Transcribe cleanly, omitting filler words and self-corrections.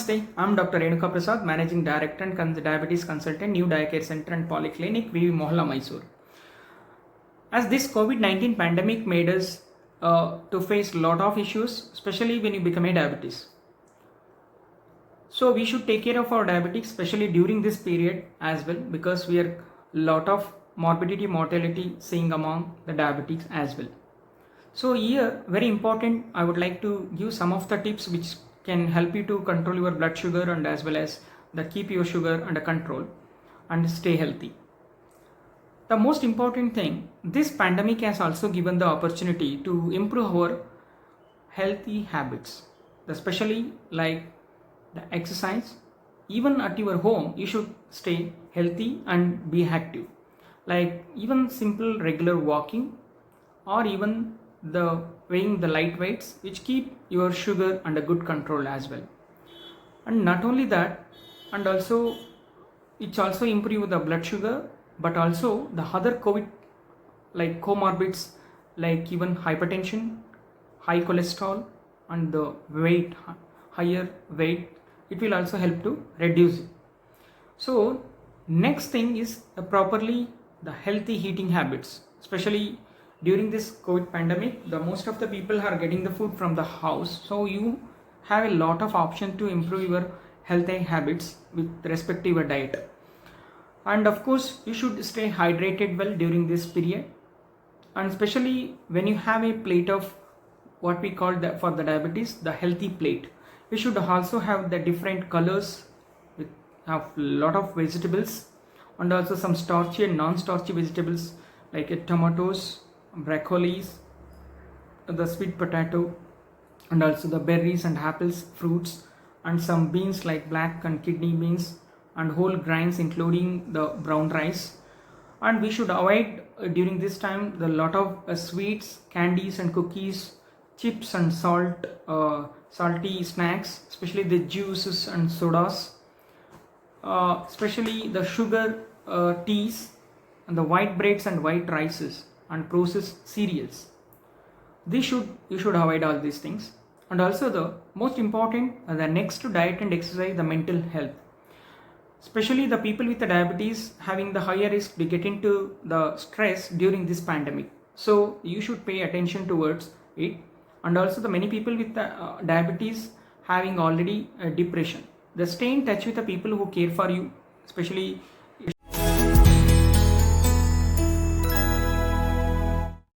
Namaste, I'm Dr. Renuka Prasad, Managing Director and Diabetes Consultant, New Diacare Center and Polyclinic, VV Mohalla, Mysore. As this COVID-19 pandemic made us to face a lot of issues, especially when you become a diabetes. So we should take care of our diabetes, especially during this period as well, because we are a lot of morbidity, mortality seeing among the diabetics as well. So here, very important, I would like to give some of the tips which can help you to control your blood sugar and as well as keep your sugar under control and stay healthy. The most important thing, this pandemic has also given the opportunity to improve our healthy habits, especially like the exercise. Even at your home, you should stay healthy and be active. Like even simple regular walking or even the weighing the light weights which keep your sugar under good control as well. And not only that, and also it's also improve the blood sugar, but also the other COVID like comorbids like even hypertension, high cholesterol and the weight, higher weight, it will also help to reduce it. So next thing is properly the healthy eating habits, especially during this COVID pandemic, the most of the people are getting the food from the house. So you have a lot of option to improve your healthy habits with respect to your diet. And of course, you should stay hydrated well during this period. And especially when you have a plate of what we call for the diabetes, the healthy plate. You should also have the different colors with have lot of vegetables and also some starchy and non-starchy vegetables like tomatoes, broccolis, the sweet potato and also the berries and apples, fruits and some beans like black and kidney beans and whole grains including the brown rice. And we should avoid during this time the lot of sweets, candies and cookies, chips and salty snacks, especially the juices and sodas, especially the sugar teas and the white breads and white rices and processed cereals. You should avoid all these things. And also the most important, the next to diet and exercise, the mental health. Especially the people with the diabetes having the higher risk to get into the stress during this pandemic. So you should pay attention towards it. And also the many people with the diabetes having already depression. Stay in touch with the people who care for you, especially